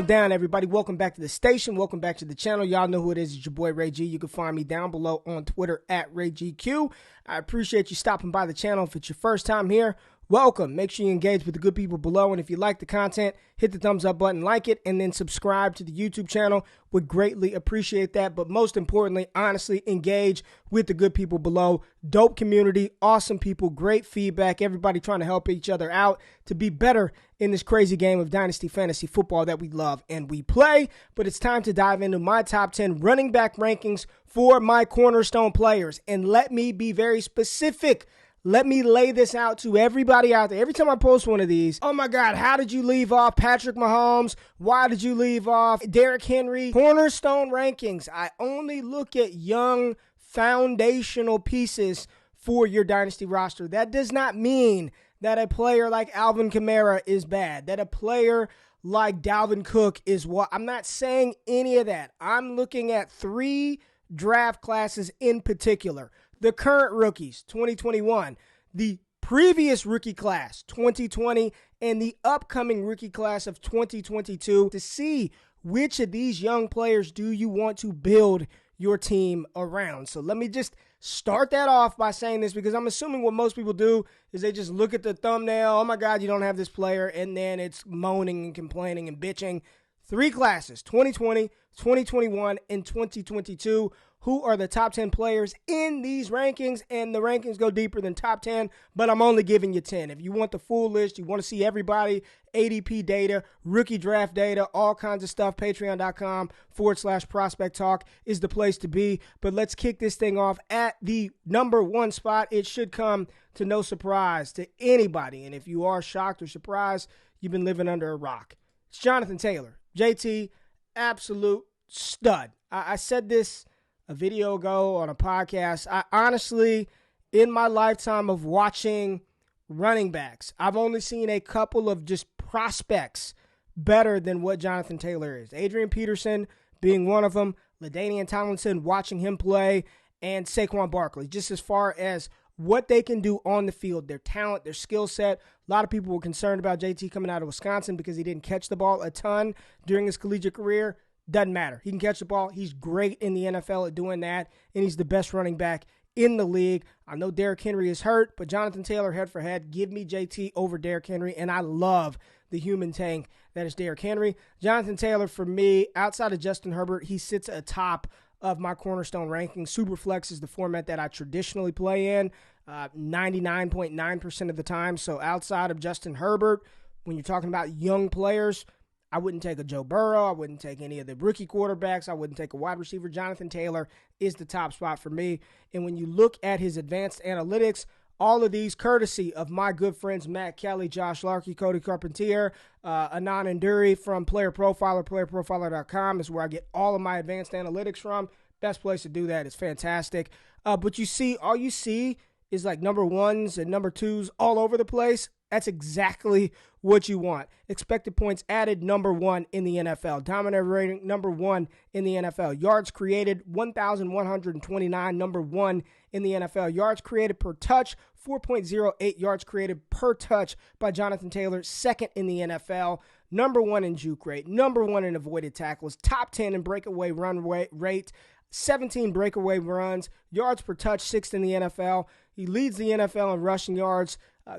going down, everybody? Welcome back to the station. Welcome back to the channel. Y'all know who it is. It's your boy RayGque. You can find me down below on Twitter at RayGque. I appreciate you stopping by the channel. If it's your first time here, welcome. Make sure you engage with the good people below. And if you like the content, hit the thumbs up button, like it, and then subscribe to the YouTube channel. Would greatly appreciate that. But most importantly, honestly, engage with the good people below. Dope community, awesome people, great feedback. Everybody trying to help each other out to be better in this crazy game of Dynasty Fantasy Football that we love and we play. But it's time to dive into my top 10 running back rankings for my cornerstone players. And let me be very specific. Let me lay this out to everybody out there. Every time I post one of these, oh my God, how did you leave off Patrick Mahomes? Why did you leave off Derrick Henry? Cornerstone rankings. I only look at young foundational pieces for your Dynasty roster. That does not mean that a player like Alvin Kamara is bad, that a player like Dalvin Cook is what. I'm not saying any of that. I'm looking at three draft classes in particular. The current rookies, 2021, the previous rookie class, 2020, and the upcoming rookie class of 2022 to see which of these young players do you want to build your team around. So let me just start that off by saying this, because I'm assuming what most people do is they just look at the thumbnail, oh my God, you don't have this player, and then it's moaning and complaining and bitching. Three classes, 2020, 2021, and 2022. Who are the top 10 players in these rankings? And the rankings go deeper than top 10, but I'm only giving you 10. If you want the full list, you want to see everybody, ADP data, rookie draft data, all kinds of stuff, patreon.com/prospect talk is the place to be. But let's kick this thing off at the number one spot. It should come to no surprise to anybody. And if you are shocked or surprised, you've been living under a rock. It's Jonathan Taylor. JT, absolute stud. I said this a video ago on a podcast. I honestly, in my lifetime of watching running backs, I've only seen a couple of just prospects better than what Jonathan Taylor is. Adrian Peterson being one of them, LaDainian Tomlinson, watching him play, and Saquon Barkley, just as far as what they can do on the field, their talent, their skill set. A lot of people were concerned about JT coming out of Wisconsin because he didn't catch the ball a ton during his collegiate career. Doesn't matter. He can catch the ball. He's great in the NFL at doing that, and he's the best running back in the league. I know Derrick Henry is hurt, but Jonathan Taylor head for head, give me JT over Derrick Henry, and I love the human tank that is Derrick Henry. Jonathan Taylor, for me, outside of Justin Herbert, he sits atop of my cornerstone ranking. Superflex is the format that I traditionally play in 99.9% of the time. So outside of Justin Herbert, when you're talking about young players, I wouldn't take a Joe Burrow. I wouldn't take any of the rookie quarterbacks. I wouldn't take a wide receiver. Jonathan Taylor is the top spot for me. And when you look at his advanced analytics, all of these courtesy of my good friends Matt Kelly, Josh Larkey, Cody Carpentier, Anand Anduri from Player Profiler. PlayerProfiler.com is where I get all of my advanced analytics from. Best place to do that. It's fantastic. But you see, all you see is like number ones and number twos all over the place. That's exactly what you want. Expected points added, number one in the NFL. Dominator rating, number one in the NFL. Yards created, 1,129, number one in the NFL. Yards created per touch, 4.08 yards created per touch by Jonathan Taylor, second in the NFL. Number one in juke rate, number one in avoided tackles, top 10 in breakaway run rate, 17 breakaway runs, yards per touch, sixth in the NFL. He leads the NFL in rushing yards,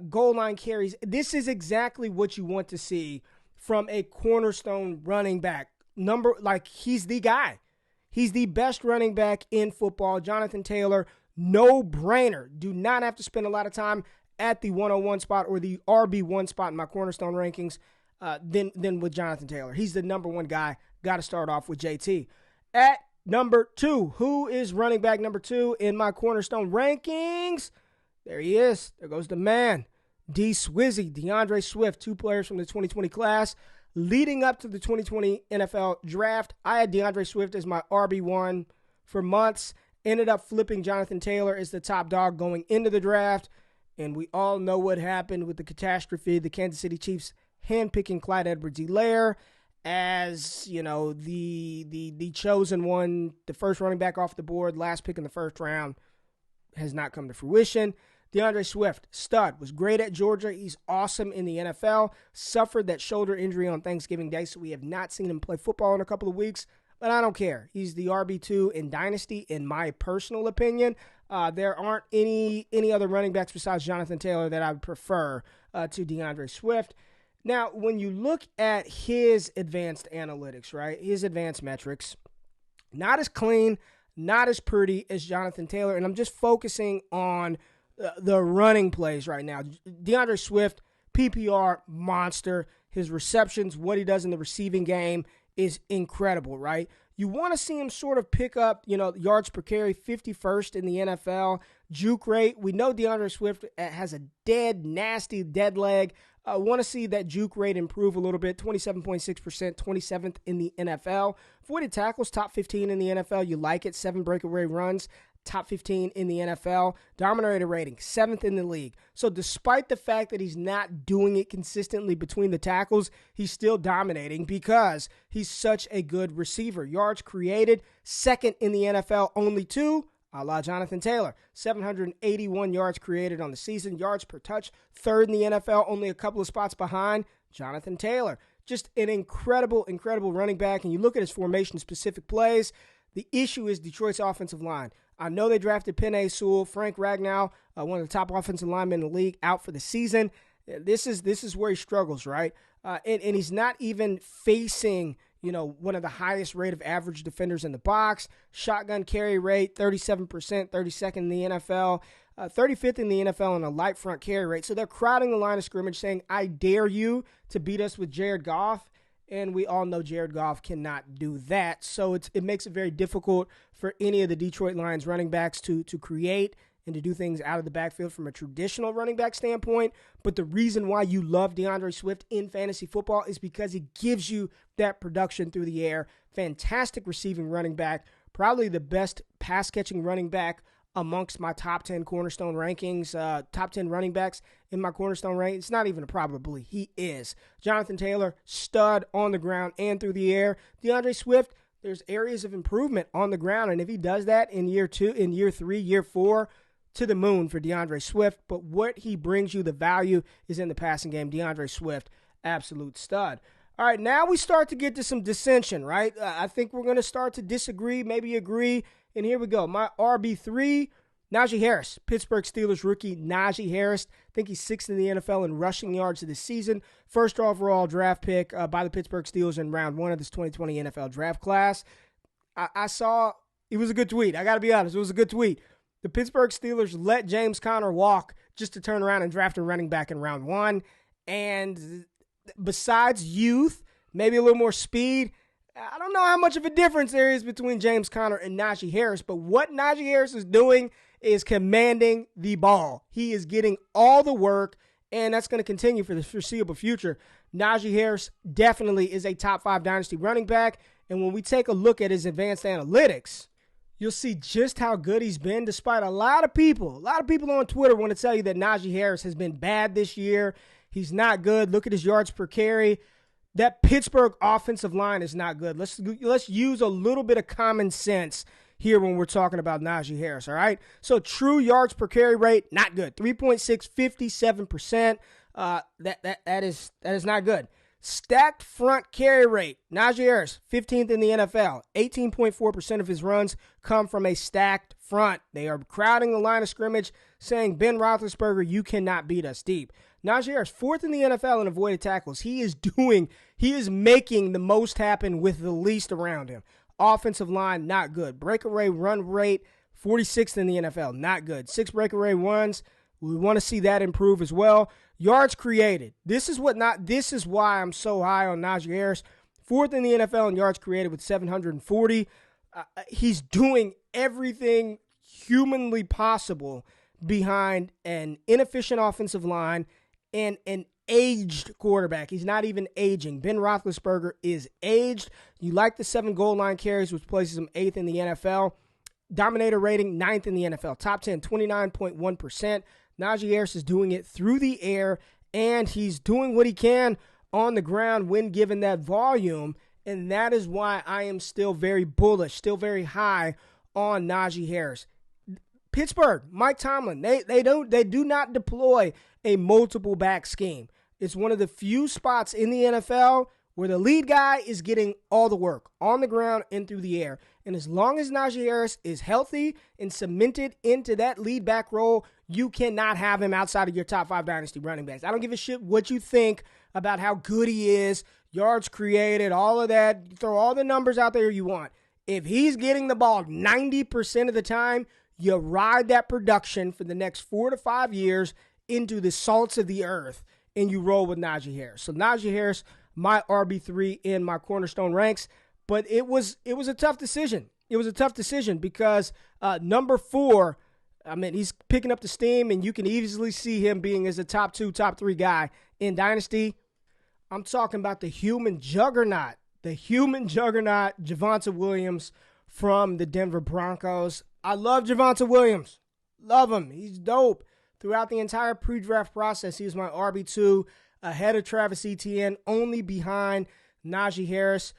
goal line carries. This is exactly what you want to see from a cornerstone running back. He's the guy. He's the best running back in football. Jonathan Taylor, no brainer. Do not have to spend a lot of time at the 101 spot or the RB1 spot in my cornerstone rankings than with Jonathan Taylor. He's the number one guy. Got to start off with JT. At number two, who is running back number two in my cornerstone rankings? There he is. There goes the man. D-Swizzy, DeAndre Swift, two players from the 2020 class. Leading up to the 2020 NFL draft, I had DeAndre Swift as my RB1 for months. Ended up flipping Jonathan Taylor as the top dog going into the draft. And we all know what happened with the catastrophe. The Kansas City Chiefs handpicking Clyde Edwards-Helaire as, you know, the chosen one, the first running back off the board, last pick in the first round, has not come to fruition. DeAndre Swift, stud, was great at Georgia. He's awesome in the NFL. Suffered that shoulder injury on Thanksgiving Day, so we have not seen him play football in a couple of weeks. But I don't care. He's the RB2 in Dynasty, in my personal opinion. There aren't any other running backs besides Jonathan Taylor that I would prefer to DeAndre Swift. Now, when you look at his advanced analytics, right, his advanced metrics, not as clean, not as pretty as Jonathan Taylor, and I'm just focusing on the running plays right now. DeAndre Swift, PPR monster. His receptions, what he does in the receiving game is incredible, right? You want to see him sort of pick up, yards per carry, 51st in the NFL. Juke rate, we know DeAndre Swift has a nasty dead leg. I want to see that juke rate improve a little bit, 27.6%, 27th in the NFL. Avoided tackles, top 15 in the NFL. You like it, 7 breakaway runs, top 15 in the NFL. Dominator rating, 7th in the league. So despite the fact that he's not doing it consistently between the tackles, he's still dominating because he's such a good receiver. Yards created, 2nd in the NFL, only 2. A la Jonathan Taylor, 781 yards created on the season. Yards per touch, 3rd in the NFL, only a couple of spots behind Jonathan Taylor. Just an incredible running back. And you look at his formation-specific plays, the issue is Detroit's offensive line. I know they drafted Penei Sewell, Frank Ragnow, one of the top offensive linemen in the league, out for the season. This is where he struggles, right? And he's not even facing one of the highest rate of average defenders in the box. Shotgun carry rate, 37%, 32nd in the NFL, 35th in the NFL on a light front carry rate. So they're crowding the line of scrimmage saying, I dare you to beat us with Jared Goff. And we all know Jared Goff cannot do that. So it makes it very difficult for any of the Detroit Lions running backs to create and to do things out of the backfield from a traditional running back standpoint. But the reason why you love DeAndre Swift in fantasy football is because he gives you that production through the air. Fantastic receiving running back, probably the best pass-catching running back amongst my top 10 Cornerstone rankings, top 10 running backs in my Cornerstone ranking. It's not even a probability. He is. Jonathan Taylor, stud on the ground and through the air. DeAndre Swift, there's areas of improvement on the ground, and if he does that in year 2, in year 3, year 4, to the moon for DeAndre Swift. But what he brings you, the value, is in the passing game. DeAndre Swift, absolute stud. All right, now we start to get to some dissension, right? I think we're going to start to disagree, maybe agree. And here we go. My RB3, Najee Harris, Pittsburgh Steelers rookie Najee Harris. I think he's 6th in the NFL in rushing yards this season. First overall draft pick by the Pittsburgh Steelers in round 1 of this 2020 NFL draft class. I saw, it was a good tweet. I got to be honest, it was a good tweet. The Pittsburgh Steelers let James Conner walk just to turn around and draft a running back in round 1. And besides youth, maybe a little more speed, I don't know how much of a difference there is between James Conner and Najee Harris. But what Najee Harris is doing is commanding the ball. He is getting all the work, and that's going to continue for the foreseeable future. Najee Harris definitely is a top 5 dynasty running back. And when we take a look at his advanced analytics, you'll see just how good he's been, despite a lot of people on Twitter want to tell you that Najee Harris has been bad this year. He's not good. Look at his yards per carry. That Pittsburgh offensive line is not good. Let's use a little bit of common sense here when we're talking about Najee Harris, all right? So true yards per carry rate, not good. 3.6, 57%. That is not good. Stacked front carry rate, Najee Harris, 15th in the NFL. 18.4% of his runs come from a stacked front. They are crowding the line of scrimmage, saying, Ben Roethlisberger, you cannot beat us deep. Najee Harris, 4th in the NFL in avoided tackles. He is making the most happen with the least around him. Offensive line, not good. Breakaway run rate, 46th in the NFL, not good. 6 breakaway runs. We want to see that improve as well. Yards created. This is why I'm so high on Najee Harris. 4th in the NFL in yards created with 740. He's doing everything humanly possible behind an inefficient offensive line and an aged quarterback. He's not even aging. Ben Roethlisberger is aged. You like the 7 goal line carries, which places him 8th in the NFL. Dominator rating, 9th in the NFL. Top 10, 29.1%. Najee Harris is doing it through the air, and he's doing what he can on the ground when given that volume, and that is why I am still very bullish, still very high on Najee Harris. Pittsburgh, Mike Tomlin, they do not deploy a multiple back scheme. It's one of the few spots in the NFL where the lead guy is getting all the work on the ground and through the air. And as long as Najee Harris is healthy and cemented into that lead back role, you cannot have him outside of your top 5 dynasty running backs. I don't give a shit what you think about how good he is, yards created, all of that. Throw all the numbers out there you want. If he's getting the ball 90% of the time, you ride that production for the next 4 to 5 years into the salts of the earth, and you roll with Najee Harris. So Najee Harris, my RB3 in my cornerstone ranks, but it was a tough decision. It was a tough decision because number 4, I mean, he's picking up the steam, and you can easily see him being as a top 2, top 3 guy in Dynasty. I'm talking about the human juggernaut, Javonte Williams from the Denver Broncos. I love Javonte Williams. Love him. He's dope. Throughout the entire pre-draft process, he was my RB2 ahead of Travis Etienne, only behind Najee Harris.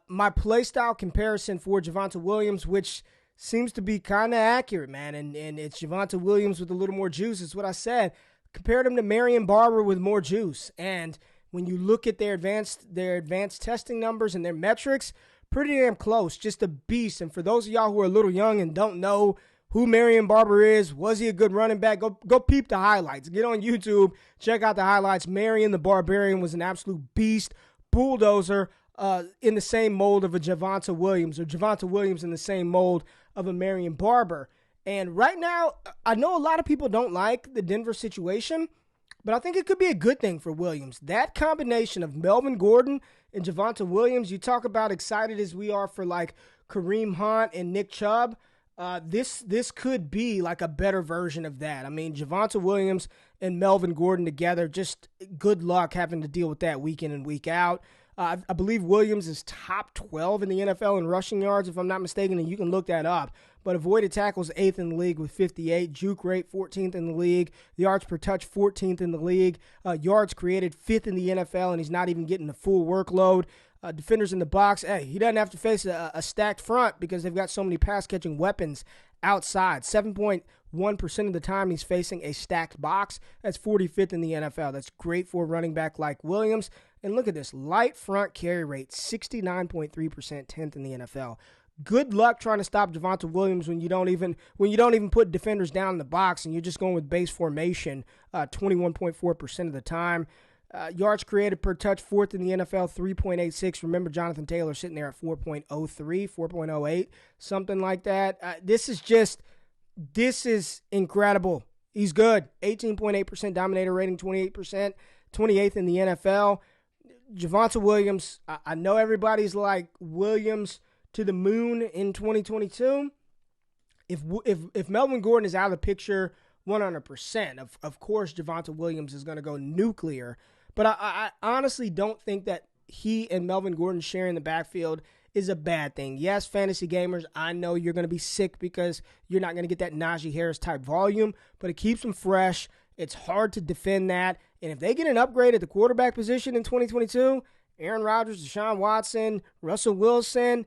My playstyle comparison for Javonte Williams, which seems to be kind of accurate, man, and it's Javonte Williams with a little more juice. It's what I said. Compared him to Marion Barber with more juice. And when you look at their advanced testing numbers and their metrics, pretty damn close. Just a beast. And for those of y'all who are a little young and don't know who Marion Barber is, was he a good running back? Go peep the highlights. Get on YouTube, check out the highlights. Marion the Barbarian was an absolute beast, bulldozer, in the same mold of a Javonte Williams, or Javonte Williams in the same mold of a Marion Barber. And right now, I know a lot of people don't like the Denver situation, but I think it could be a good thing for Williams. That combination of Melvin Gordon and Javonte Williams, you talk about excited as we are for like Kareem Hunt and Nick Chubb. This could be like a better version of that. I mean, Javonte Williams and Melvin Gordon together, just good luck having to deal with that week in and week out. I believe Williams is top 12 in the NFL in rushing yards, if I'm not mistaken, and you can look that up. But avoided tackles, 8th in the league with 58. Juke rate, 14th in the league. Yards per touch, 14th in the league. Yards created, 5th in the NFL, and he's not even getting the full workload. Defenders in the box, hey, he doesn't have to face a stacked front because they've got so many pass-catching weapons outside. 7.1% of the time he's facing a stacked box. That's 45th in the NFL. That's great for a running back like Williams. And look at this, light front carry rate, 69.3%, 10th in the NFL. Good luck trying to stop Javonte Williams when you don't even put defenders down in the box and you're just going with base formation 21.4% of the time. Yards created per touch, 4th in the NFL, 3.86. Remember, Jonathan Taylor sitting there at 4.03, 4.08, something like that. This is incredible. He's good. 18.8% dominator rating, 28th in the NFL. Javonte Williams, I know everybody's like Williams to the moon in 2022. If Melvin Gordon is out of the picture 100%, of course Javonte Williams is going to go nuclear. But I honestly don't think that he and Melvin Gordon sharing the backfield is a bad thing. Yes, fantasy gamers, I know you're going to be sick because you're not going to get that Najee Harris type volume, but it keeps them fresh. It's hard to defend that. And if they get an upgrade at the quarterback position in 2022, Aaron Rodgers, Deshaun Watson, Russell Wilson,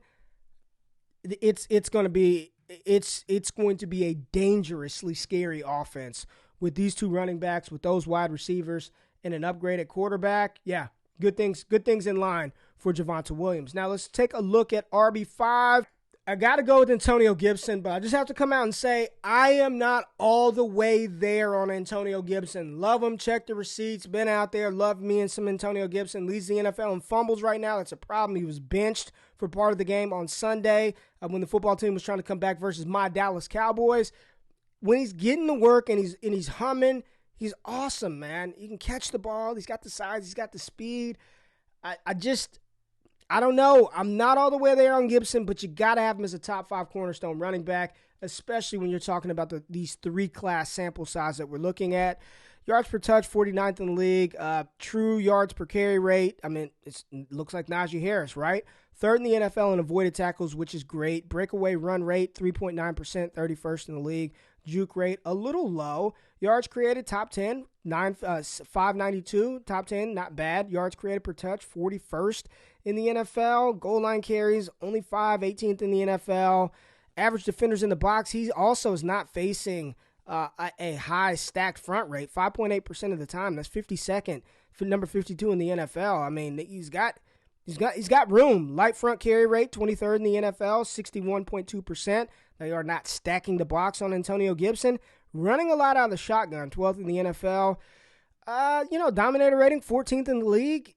it's going to be a dangerously scary offense with these two running backs, with those wide receivers, and an upgrade at quarterback. Yeah, good things in line for Javonte Williams. Now let's take a look at RB5. I got to go with Antonio Gibson, but I just have to come out and say I am not all the way there on Antonio Gibson. Love him, check the receipts, been out there, love me and some Antonio Gibson. Leads the NFL in fumbles right now. That's a problem. He was benched for part of the game on Sunday when the football team was trying to come back versus my Dallas Cowboys. When he's getting to work and he's humming, he's awesome, man. He can catch the ball. He's got the size. He's got the speed. I don't know. I'm not all the way there on Gibson, but you got to have him as a top 5 cornerstone running back, especially when you're talking about these 3-class sample size that we're looking at. Yards per touch, 49th in the league. True yards per carry rate, I mean, it looks like Najee Harris, right? 3rd in the NFL in avoided tackles, which is great. Breakaway run rate, 3.9%, 31st in the league. Juke rate, a little low. Yards created, top 10, 592, top 10, not bad. Yards created per touch, 41st in the NFL. Goal line carries, only 5, 18th in the NFL. average defenders in the box. He also is not facing a high stacked front rate, 5.8% of the time. That's 52nd, number 52 in the NFL. I mean, he's got room. Light front carry rate, 23rd in the NFL, 61.2%. They are not stacking the box on Antonio Gibson. Running a lot out of the shotgun, 12th in the NFL. Dominator rating, 14th in the league.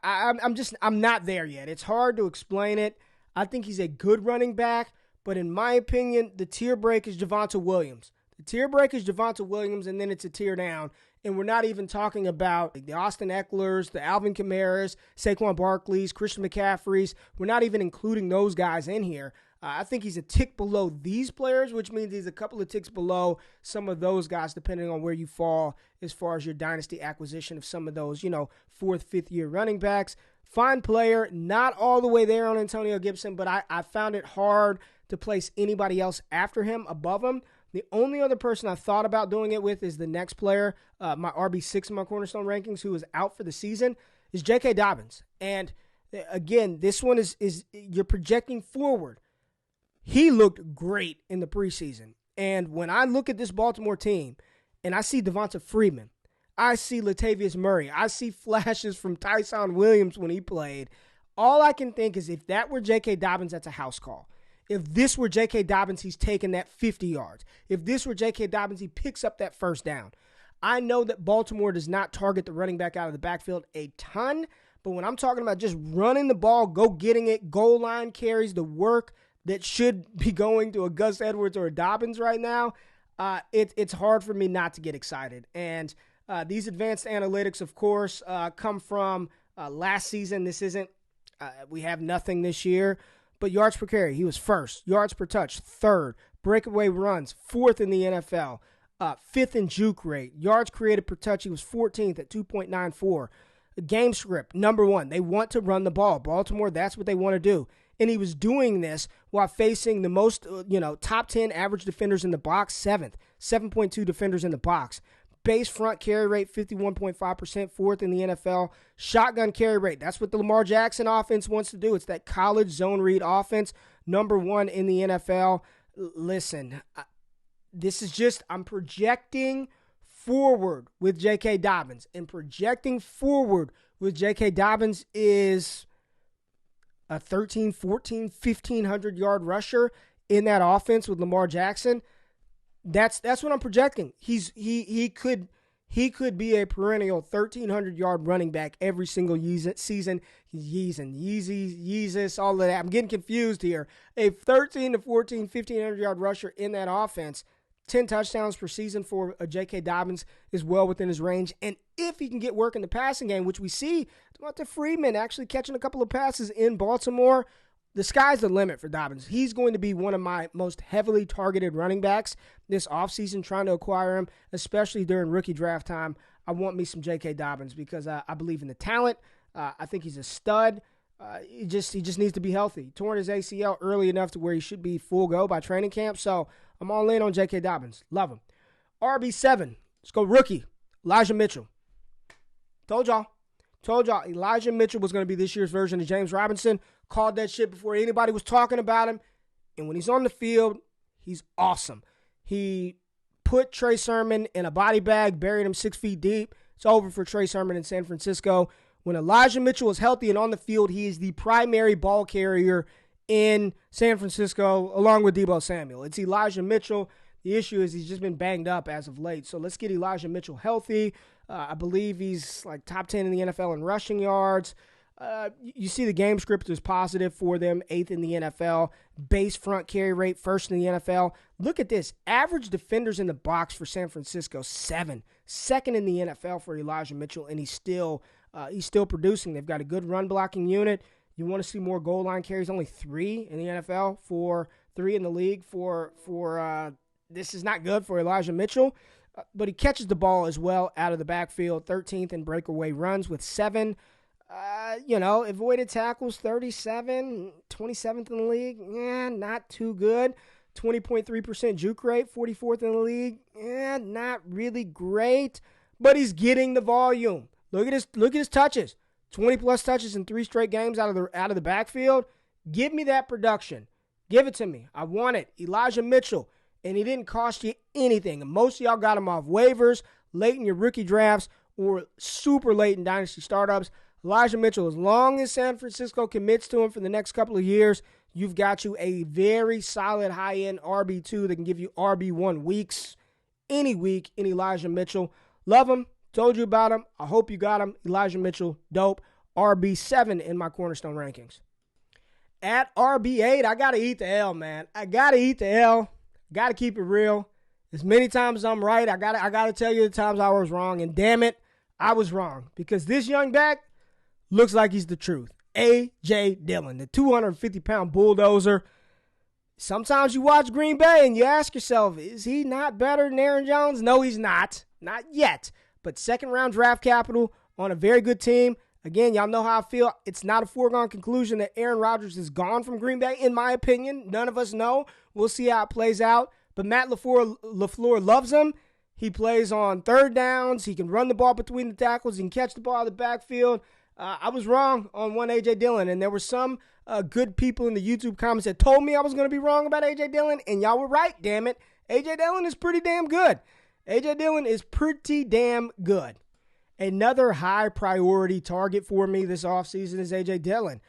I'm not there yet. It's hard to explain it. I think he's a good running back, but in my opinion, the tier break is Javonte Williams. The tier break is Javonte Williams, and then it's a tier down. And we're not even talking about the Austin Ecklers, the Alvin Kamara's, Saquon Barkley's, Christian McCaffrey's. We're not even including those guys in here. I think he's a tick below these players, which means he's a couple of ticks below some of those guys, depending on where you fall as far as your dynasty acquisition of some of those, 4th, 5th year running backs. Fine player, not all the way there on Antonio Gibson, but I found it hard to place anybody else after him, above him. The only other person I thought about doing it with is the next player, my RB6 in my Cornerstone rankings, who is out for the season, is J.K. Dobbins. And again, this one is you're projecting forward. He looked great in the preseason. And when I look at this Baltimore team and I see Devonta Freeman, I see Latavius Murray, I see flashes from Tyson Williams when he played, all I can think is if that were J.K. Dobbins, that's a house call. If this were J.K. Dobbins, he's taking that 50 yards. If this were J.K. Dobbins, he picks up that first down. I know that Baltimore does not target the running back out of the backfield a ton, but when I'm talking about just running the ball, go getting it, goal line carries, the work that should be going to a Gus Edwards or a Dobbins right now, it's hard for me not to get excited. And these advanced analytics, of course, come from last season. This isn't, we have nothing this year. But yards per carry, he was first. Yards per touch, third. Breakaway runs, 4th in the NFL. 5th in juke rate. Yards created per touch, he was 14th at 2.94. Game script, number 1. They want to run the ball. Baltimore, that's what they want to do. And he was doing this while facing the most, top 10 average defenders in the box, 7th. 7.2 defenders in the box. Base front carry rate, 51.5%, 4th in the NFL. Shotgun carry rate, that's what the Lamar Jackson offense wants to do. It's that college zone read offense, number 1 in the NFL. Listen, this is just, I'm projecting forward with J.K. Dobbins. And projecting forward with J.K. Dobbins is a 13, 14, 1,500-yard rusher in that offense with Lamar Jackson. That's what I'm projecting. He could be a perennial 1,300-yard running back every single season. Yeezus, all of that. I'm getting confused here. A 13 to 14, 1,500-yard rusher in that offense. 10 touchdowns per season for a J.K. Dobbins is well within his range. And if he can get work in the passing game, which we see Devonta Freeman actually catching a couple of passes in Baltimore, the sky's the limit for Dobbins. He's going to be one of my most heavily targeted running backs this offseason, trying to acquire him, especially during rookie draft time. I want me some J.K. Dobbins because I believe in the talent. I think he's a stud. He just needs to be healthy. Torn his ACL early enough to where he should be full go by training camp. So I'm all in on J.K. Dobbins. Love him. RB7. Let's go rookie. Elijah Mitchell. Told y'all Elijah Mitchell was going to be this year's version of James Robinson. Called that shit before anybody was talking about him. And when he's on the field, he's awesome. He put Trey Sermon in a body bag, buried him 6 feet deep. It's over for Trey Sermon in San Francisco. When Elijah Mitchell is healthy and on the field, he is the primary ball carrier in San Francisco, along with Deebo Samuel. It's Elijah Mitchell. The issue is he's just been banged up as of late. So let's get Elijah Mitchell healthy. I believe he's like top 10 in the NFL in rushing yards. You see the game script is positive for them, 8th in the NFL. Base front carry rate, 1st in the NFL. Look at this. Average defenders in the box for San Francisco, 7. 2nd in the NFL for Elijah Mitchell, and he's still producing. They've got a good run blocking unit. You want to see more goal line carries, only 3 in the NFL, 3 in the league for this is not good for Elijah Mitchell. But he catches the ball as well out of the backfield, 13th in breakaway runs with 7. Avoided tackles, 37, 27th in the league. Not too good. 20.3% juke rate, 44th in the league. Not really great, but he's getting the volume. Look at his touches. 20 plus touches in 3 straight games out of the backfield. Give me that production. Give it to me. I want it. Elijah Mitchell. And he didn't cost you anything. And most of y'all got him off waivers, late in your rookie drafts, or super late in dynasty startups. Elijah Mitchell, as long as San Francisco commits to him for the next couple of years, you've got you a very solid high-end RB2 that can give you RB1 weeks, any week in Elijah Mitchell. Love him. Told you about him. I hope you got him. Elijah Mitchell, dope. RB7 in my Cornerstone rankings. At RB8, I got to eat the L, man. I got to eat the L. Got to keep it real. As many times as I'm right, I got to tell you the times I was wrong. And damn it, I was wrong. Because this young back looks like he's the truth. A.J. Dillon, the 250-pound bulldozer. Sometimes you watch Green Bay and you ask yourself, is he not better than Aaron Jones? No, he's not. Not yet. But second-round draft capital on a very good team. Again, y'all know how I feel. It's not a foregone conclusion that Aaron Rodgers is gone from Green Bay, in my opinion. None of us know. We'll see how it plays out. But Matt LaFleur loves him. He plays on third downs. He can run the ball between the tackles. He can catch the ball out of the backfield. I was wrong on one A.J. Dillon, and there were some good people in the YouTube comments that told me I was going to be wrong about A.J. Dillon, and y'all were right, damn it. A.J. Dillon is pretty damn good. A.J. Dillon is pretty damn good. Another high-priority target for me this offseason is A.J. Dillon.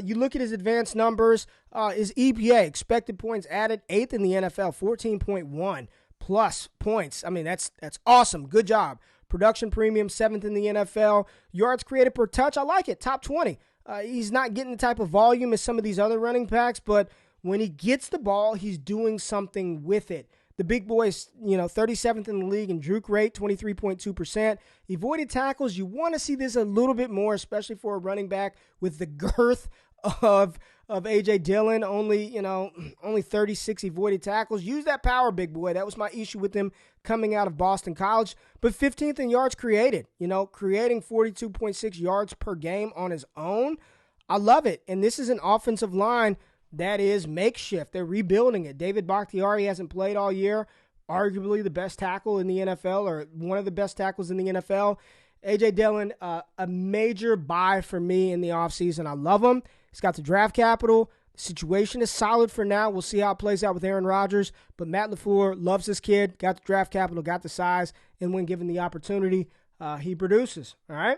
You look at his advanced numbers, his EPA, expected points added, 8th in the NFL, 14.1 plus points. I mean, that's awesome. Good job. Production premium, 7th in the NFL. Yards created per touch, I like it, top 20. He's not getting the type of volume as some of these other running backs, but when he gets the ball, he's doing something with it. The big boy is, 37th in the league in juke rate, 23.2%. Avoided tackles, you want to see this a little bit more, especially for a running back with the girth of A.J. Dillon. Only 36 avoided tackles. Use that power, big boy. That was my issue with him coming out of Boston College. But 15th in yards created, creating 42.6 yards per game on his own. I love it. And this is an offensive line that is makeshift. They're rebuilding it. David Bakhtiari hasn't played all year. Arguably the best tackle in the NFL, or one of the best tackles in the NFL. A.J. Dillon, a major buy for me in the offseason. I love him. He's got the draft capital. The situation is solid for now. We'll see how it plays out with Aaron Rodgers. But Matt LaFleur loves this kid, got the draft capital, got the size, and when given the opportunity, he produces. All right?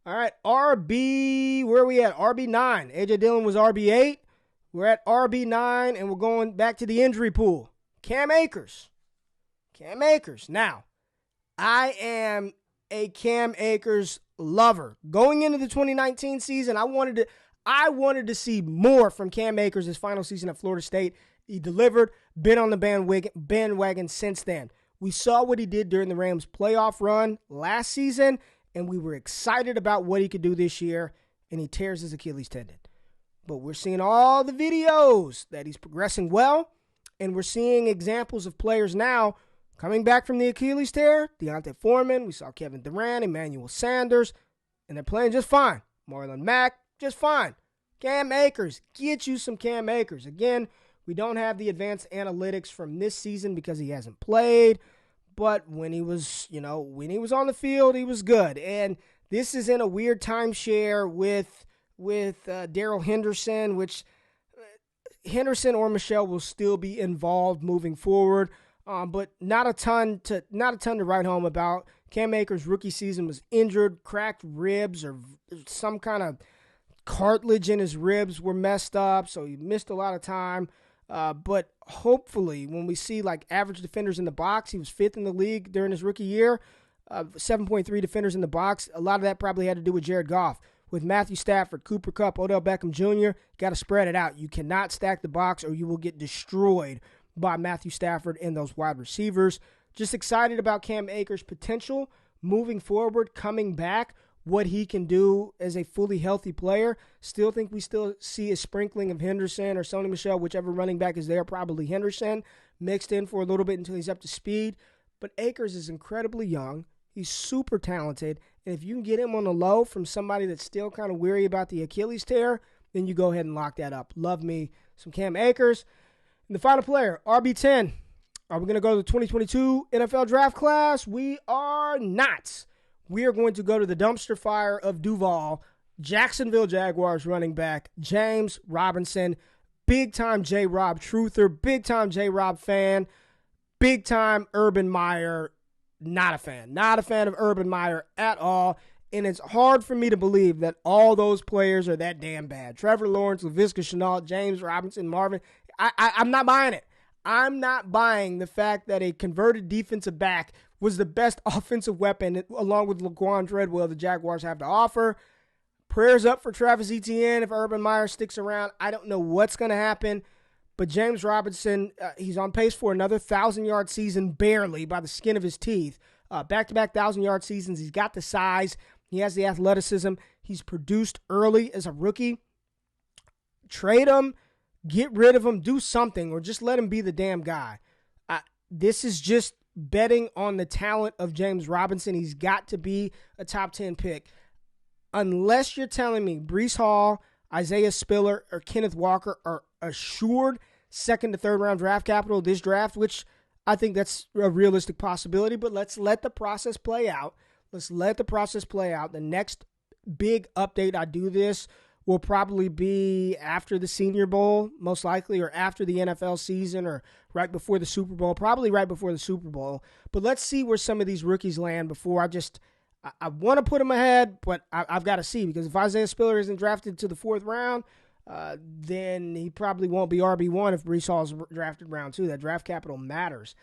RB, where are we at? RB9. A.J. Dillon was RB8. We're at RB9, and we're going back to the injury pool. Cam Akers. Now, I am a Cam Akers lover. Going into the 2019 season, I wanted to see more from Cam Akers his final season at Florida State. He delivered, been on the bandwagon since then. We saw what he did during the Rams playoff run last season, and we were excited about what he could do this year, and he tears his Achilles tendon. But we're seeing all the videos that he's progressing well, and we're seeing examples of players now coming back from the Achilles tear. Deontay Foreman, we saw Kevin Durant, Emmanuel Sanders, and they're playing just fine. Marlon Mack, just fine. Cam Akers, get you some Cam Akers. Again, we don't have the advanced analytics from this season because he hasn't played, but when he was on the field, he was good. And this is in a weird timeshare with Darrell Henderson, which Henderson or Michelle will still be involved moving forward, but not a ton to write home about. Cam Akers' rookie season was injured, cracked ribs, or some kind of cartilage in his ribs were messed up, so he missed a lot of time. But hopefully, when we see like average defenders in the box, he was 5th in the league during his rookie year, 7.3 defenders in the box. A lot of that probably had to do with Jared Goff. With Matthew Stafford, Cooper Kupp, Odell Beckham Jr., got to spread it out. You cannot stack the box or you will get destroyed by Matthew Stafford and those wide receivers. Just excited about Cam Akers' potential moving forward, coming back, what he can do as a fully healthy player. Still think we still see a sprinkling of Henderson or Sony Michel, whichever running back is there, probably Henderson, mixed in for a little bit until he's up to speed. But Akers is incredibly young. He's super talented, and if you can get him on the low from somebody that's still kind of weary about the Achilles tear, then you go ahead and lock that up. Love me some Cam Akers. And the final player, RB10. Are we going to go to the 2022 NFL draft class? We are not. We are going to go to the dumpster fire of Duval, Jacksonville Jaguars running back, James Robinson. big-time J-Rob truther, big-time J-Rob fan, big-time Urban Meyer, not a fan. Not a fan of Urban Meyer at all. And it's hard for me to believe that all those players are that damn bad. Trevor Lawrence, Laviska Shenault, James Robinson, Marvin. I'm not buying it. I'm not buying the fact that a converted defensive back was the best offensive weapon, along with Laquan Treadwell, the Jaguars have to offer. Prayers up for Travis Etienne if Urban Meyer sticks around. I don't know what's going to happen. But James Robinson, he's on pace for another 1,000-yard season, barely, by the skin of his teeth. Back-to-back 1,000-yard seasons. He's got the size. He has the athleticism. He's produced early as a rookie. Trade him. Get rid of him. Do something. Or just let him be the damn guy. This is just betting on the talent of James Robinson. He's got to be a top 10 pick. Unless you're telling me Breece Hall, Isaiah Spiller, or Kenneth Walker are assured second to third round draft capital this draft, which I think that's a realistic possibility, but let's let the process play out. The next big update I do this will probably be after the Senior Bowl, most likely, or after the NFL season, or right before the Super Bowl, probably right before the Super Bowl. But let's see where some of these rookies land before I want to put him ahead, but I've got to see, because if Isaiah Spiller isn't drafted to the fourth round, then he probably won't be RB1 if Breece Hall is drafted round 2. That draft capital matters.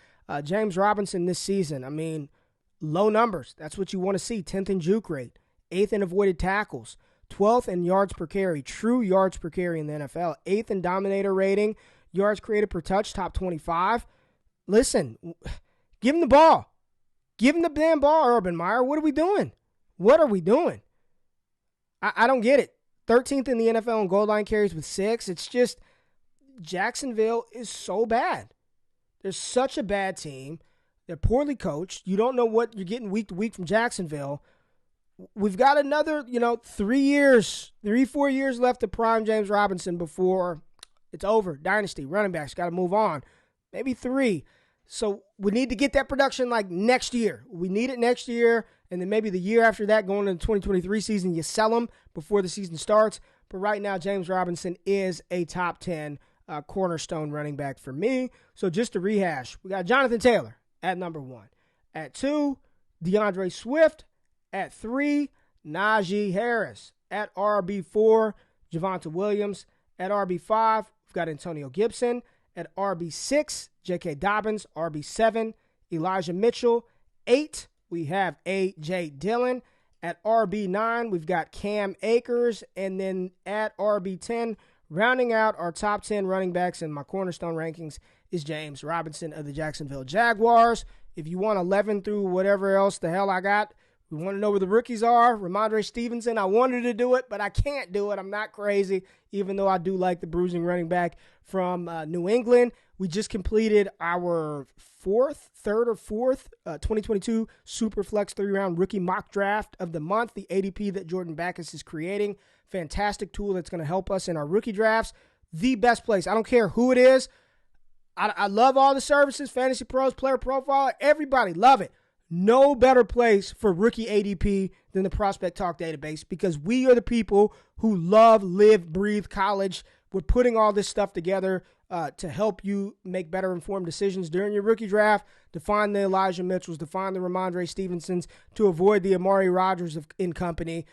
James Robinson this season, I mean, low numbers. That's what you want to see. 10th in juke rate, 8th in avoided tackles, 12th in yards per carry, true yards per carry in the NFL, 8th in dominator rating, yards created per touch, top 25. Listen, give him the ball. Give him the damn ball, Urban Meyer. What are we doing? I don't get it. 13th in the NFL in goal line carries with 6. It's just Jacksonville is so bad. They're such a bad team. They're poorly coached. You don't know what you're getting week to week from Jacksonville. We've got another, 4 years left to prime James Robinson before it's over. Dynasty, running backs, got to move on. Maybe 3. So we need to get that production like next year. We need it next year, and then maybe the year after that, going into the 2023 season, you sell him before the season starts. But right now, James Robinson is a top 10 cornerstone running back for me. So just to rehash, we got Jonathan Taylor at number 1. At 2, DeAndre Swift. At 3, Najee Harris. At RB4, Javonte Williams. At RB5, we've got Antonio Gibson. At RB6, J.K. Dobbins. RB7, Elijah Mitchell. 8, we have A.J. Dillon. At RB9, we've got Cam Akers. And then at RB10, rounding out our top 10 running backs in my cornerstone rankings, is James Robinson of the Jacksonville Jaguars. If you want 11 through whatever else the hell I got, we want to know where the rookies are. Ramondre Stevenson, I wanted to do it, but I can't do it. I'm not crazy, even though I do like the bruising running back from New England. We just completed our third or fourth 2022 Superflex 3-round rookie mock draft of the month, the ADP that Jordan Backus is creating. Fantastic tool that's going to help us in our rookie drafts. The best place. I don't care who it is. I love all the services, Fantasy Pros, Player Profile, everybody love it. No better place for rookie ADP than the Prospect Talk database, because we are the people who love, live, breathe college. We're putting all this stuff together to help you make better informed decisions during your rookie draft, to find the Elijah Mitchells, to find the Ramondre Stevensons, to avoid the Amari Rodgers in company.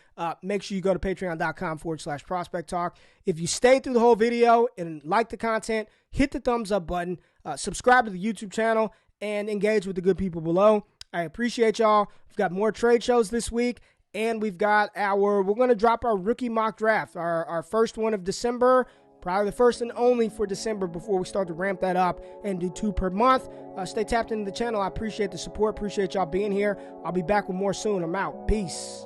Make sure you go to patreon.com/Prospect Talk. If you stayed through the whole video and like the content, hit the thumbs up button, subscribe to the YouTube channel, and engage with the good people below. I appreciate y'all. We've got more trade shows this week, and we're going to drop our rookie mock draft, our first one of December, probably the first and only for December before we start to ramp that up and do 2 per month. Stay tapped into the channel. I appreciate the support. Appreciate y'all being here. I'll be back with more soon. I'm out. Peace.